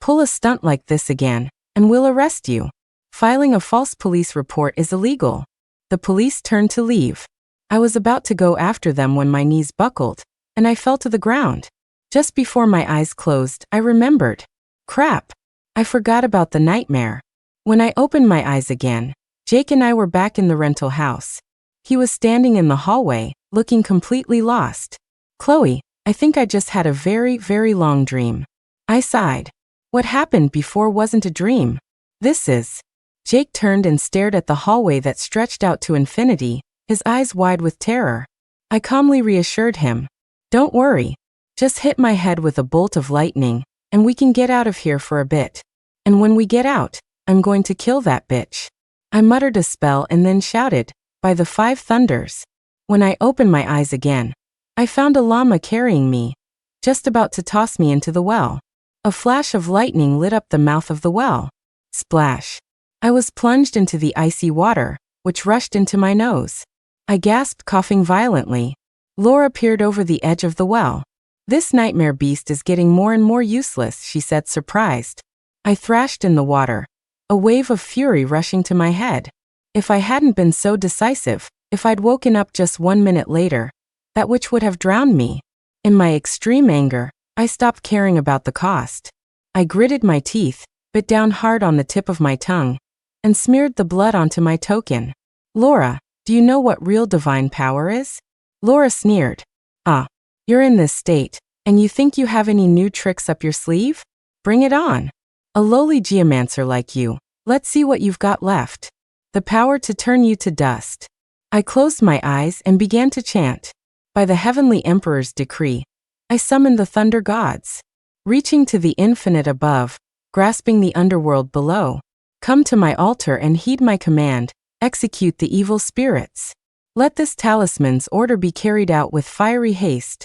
[SPEAKER 1] Pull a stunt like this again, and we'll arrest you. Filing a false police report is illegal. The police turned to leave. I was about to go after them when my knees buckled, and I fell to the ground. Just before my eyes closed, I remembered. Crap. I forgot about the nightmare. When I opened my eyes again, Jake and I were back in the rental house. He was standing in the hallway, looking completely lost. Chloe, I think I just had a very, very long dream. I sighed. What happened before wasn't a dream. This is. Jake turned and stared at the hallway that stretched out to infinity, his eyes wide with terror. I calmly reassured him. Don't worry. Just hit my head with a bolt of lightning, and we can get out of here for a bit. And when we get out, I'm going to kill that bitch. I muttered a spell and then shouted, by the 5 thunders. When I opened my eyes again, I found a llama carrying me, just about to toss me into the well. A flash of lightning lit up the mouth of the well. Splash. I was plunged into the icy water, which rushed into my nose. I gasped, coughing violently. Laura peered over the edge of the well. This nightmare beast is getting more and more useless, she said, surprised. I thrashed in the water, a wave of fury rushing to my head. If I hadn't been so decisive, if I'd woken up just 1 minute later, that witch would have drowned me. In my extreme anger, I stopped caring about the cost. I gritted my teeth, bit down hard on the tip of my tongue, and smeared the blood onto my token. Laura, do you know what real divine power is? Laura sneered. Ah. You're in this state, and you think you have any new tricks up your sleeve? Bring it on. A lowly geomancer like you, let's see what you've got left. The power to turn you to dust. I closed my eyes and began to chant. By the heavenly emperor's decree, I summoned the thunder gods. Reaching to the infinite above, grasping the underworld below. Come to my altar and heed my command, execute the evil spirits. Let this talisman's order be carried out with fiery haste.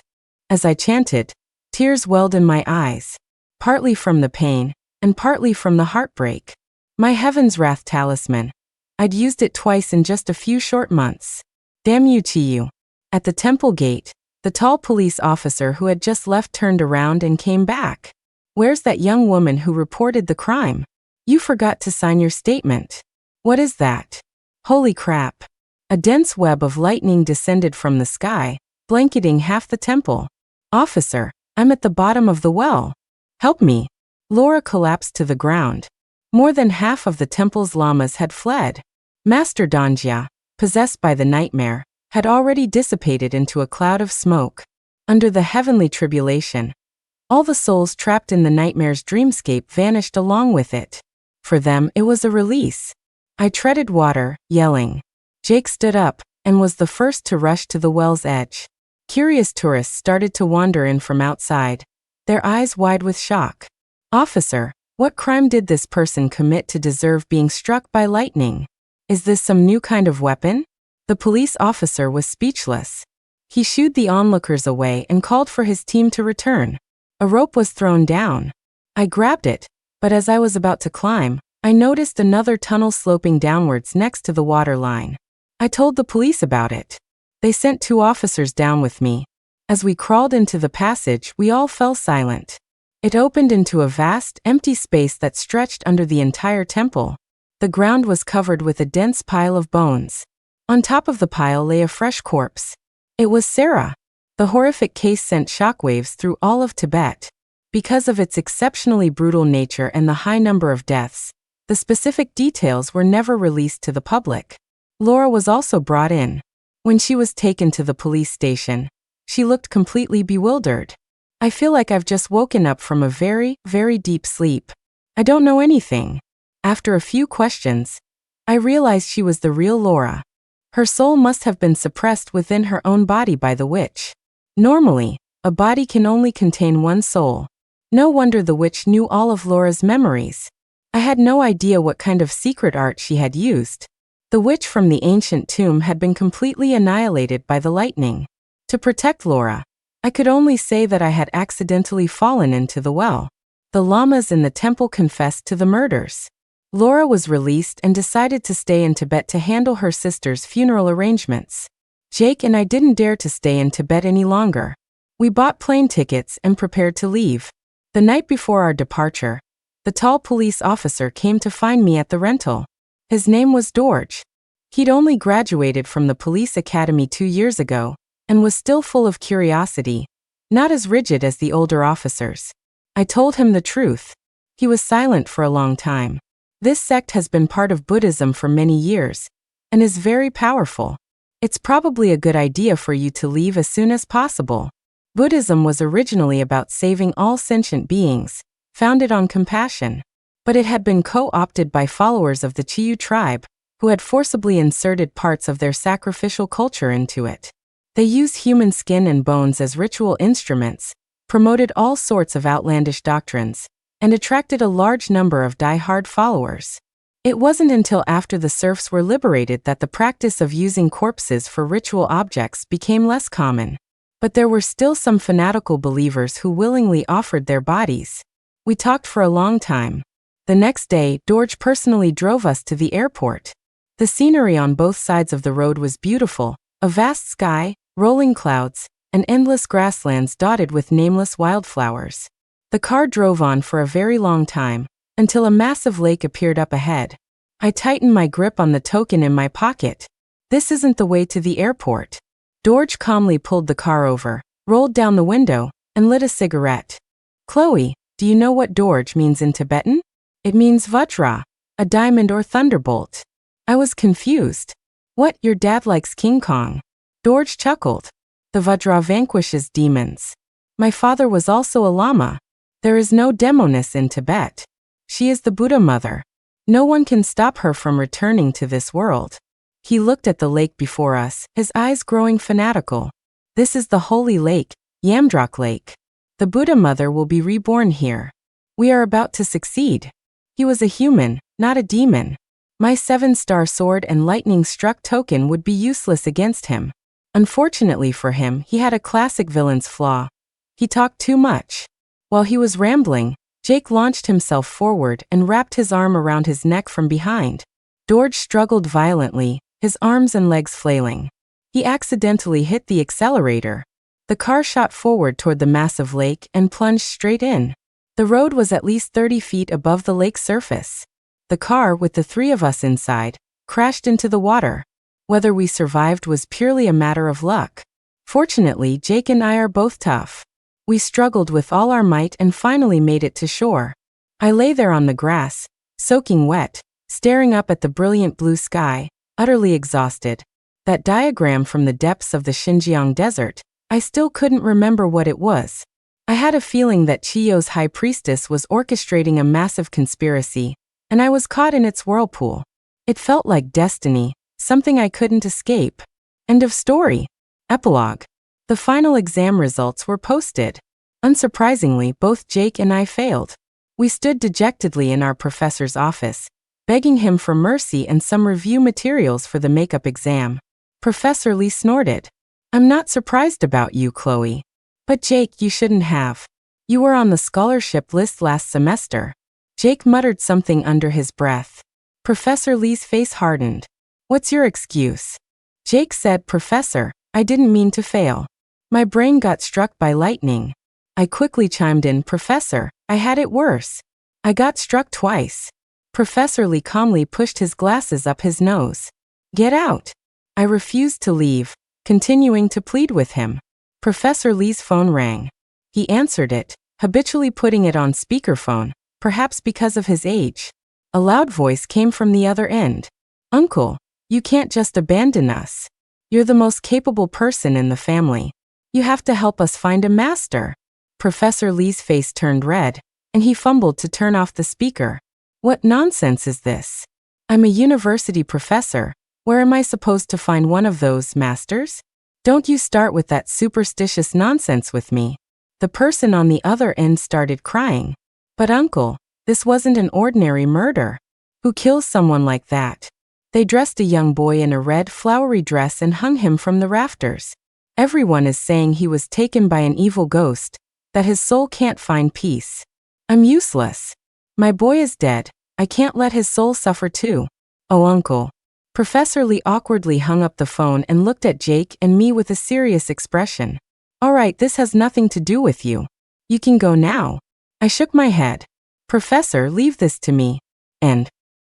[SPEAKER 1] As I chanted, tears welled in my eyes, partly from the pain, and partly from the heartbreak. My heaven's wrath talisman. I'd used it twice in just a few short months. Damn you to you. At the temple gate, the tall police officer who had just left turned around and came back. Where's that young woman who reported the crime? You forgot to sign your statement. What is that? Holy crap. A dense web of lightning descended from the sky, blanketing half the temple. Officer, I'm at the bottom of the well. Help me. Laura collapsed to the ground. More than half of the temple's lamas had fled. Master Donjia, possessed by the nightmare, had already dissipated into a cloud of smoke. Under the heavenly tribulation, all the souls trapped in the nightmare's dreamscape vanished along with it. For them, it was a release. I treaded water, yelling. Jake stood up and was the first to rush to the well's edge. Curious tourists started to wander in from outside, their eyes wide with shock. Officer, what crime did this person commit to deserve being struck by lightning? Is this some new kind of weapon? The police officer was speechless. He shooed the onlookers away and called for his team to return. A rope was thrown down. I grabbed it, but as I was about to climb, I noticed another tunnel sloping downwards next to the water line. I told the police about it. They sent 2 officers down with me. As we crawled into the passage, we all fell silent. It opened into a vast, empty space that stretched under the entire temple. The ground was covered with a dense pile of bones. On top of the pile lay a fresh corpse. It was Sarah. The horrific case sent shockwaves through all of Tibet. Because of its exceptionally brutal nature and the high number of deaths, the specific details were never released to the public. Laura was also brought in. When she was taken to the police station, she looked completely bewildered. I feel like I've just woken up from a very, very deep sleep. I don't know anything. After a few questions, I realized she was the real Laura. Her soul must have been suppressed within her own body by the witch. Normally, a body can only contain one soul. No wonder the witch knew all of Laura's memories. I had no idea what kind of secret art she had used. The witch from the ancient tomb had been completely annihilated by the lightning. To protect Laura, I could only say that I had accidentally fallen into the well. The lamas in the temple confessed to the murders. Laura was released and decided to stay in Tibet to handle her sister's funeral arrangements. Jake and I didn't dare to stay in Tibet any longer. We bought plane tickets and prepared to leave. The night before our departure, the tall police officer came to find me at the rental. His name was Dorj. He'd only graduated from the police academy 2 years ago, and was still full of curiosity, not as rigid as the older officers. I told him the truth. He was silent for a long time. This sect has been part of Buddhism for many years, and is very powerful. It's probably a good idea for you to leave as soon as possible. Buddhism was originally about saving all sentient beings, founded on compassion. But it had been co-opted by followers of the Chiyu tribe, who had forcibly inserted parts of their sacrificial culture into it. They used human skin and bones as ritual instruments, promoted all sorts of outlandish doctrines, and attracted a large number of die-hard followers. It wasn't until after the serfs were liberated that the practice of using corpses for ritual objects became less common. But there were still some fanatical believers who willingly offered their bodies. We talked for a long time. The next day, Dorj personally drove us to the airport. The scenery on both sides of the road was beautiful, a vast sky, rolling clouds, and endless grasslands dotted with nameless wildflowers. The car drove on for a very long time, until a massive lake appeared up ahead. I tightened my grip on the token in my pocket. This isn't the way to the airport. Dorj calmly pulled the car over, rolled down the window, and lit a cigarette. Chloe, do you know what Dorj means in Tibetan? It means Vajra, a diamond or thunderbolt. I was confused. What, your dad likes King Kong? Dorj chuckled. The Vajra vanquishes demons. My father was also a lama. There is no demoness in Tibet. She is the Buddha mother. No one can stop her from returning to this world. He looked at the lake before us, his eyes growing fanatical. This is the holy lake, Yamdrak Lake. The Buddha mother will be reborn here. We are about to succeed. He was a human, not a demon. My 7-star sword and lightning-struck token would be useless against him. Unfortunately for him, he had a classic villain's flaw. He talked too much. While he was rambling, Jake launched himself forward and wrapped his arm around his neck from behind. George struggled violently, his arms and legs flailing. He accidentally hit the accelerator. The car shot forward toward the massive lake and plunged straight in. The road was at least 30 feet above the lake's surface. The car, with the three of us inside, crashed into the water. Whether we survived was purely a matter of luck. Fortunately, Jake and I are both tough. We struggled with all our might and finally made it to shore. I lay there on the grass, soaking wet, staring up at the brilliant blue sky, utterly exhausted. That diagram from the depths of the Xinjiang desert, I still couldn't remember what it was. I had a feeling that Chiyo's high priestess was orchestrating a massive conspiracy, and I was caught in its whirlpool. It felt like destiny, something I couldn't escape. End of story. Epilogue. The final exam results were posted. Unsurprisingly, both Jake and I failed. We stood dejectedly in our professor's office, begging him for mercy and some review materials for the makeup exam. Professor Lee snorted. "I'm not surprised about you, Chloe. But Jake, you shouldn't have. You were on the scholarship list last semester." Jake muttered something under his breath. Professor Lee's face hardened. "What's your excuse?" Jake said, "Professor, I didn't mean to fail. My brain got struck by lightning." I quickly chimed in, "Professor, I had it worse. I got struck twice." Professor Lee calmly pushed his glasses up his nose. "Get out." I refused to leave, continuing to plead with him. Professor Lee's phone rang. He answered it, habitually putting it on speakerphone, perhaps because of his age. A loud voice came from the other end. "Uncle, you can't just abandon us. You're the most capable person in the family. You have to help us find a master." Professor Lee's face turned red, and he fumbled to turn off the speaker. "What nonsense is this? I'm a university professor. Where am I supposed to find one of those masters? Don't you start with that superstitious nonsense with me." The person on the other end started crying. "But uncle, this wasn't an ordinary murder. Who kills someone like that?" They dressed a young boy in a red flowery dress and hung him from the rafters. Everyone is saying he was taken by an evil ghost, that his soul can't find peace. I'm useless. My boy is dead. I can't let his soul suffer too. Oh, uncle. Professor Lee awkwardly hung up the phone and looked at Jake and me with a serious expression. "All right, this has nothing to do with you. You can go now." I shook my head. "Professor, leave this to me." And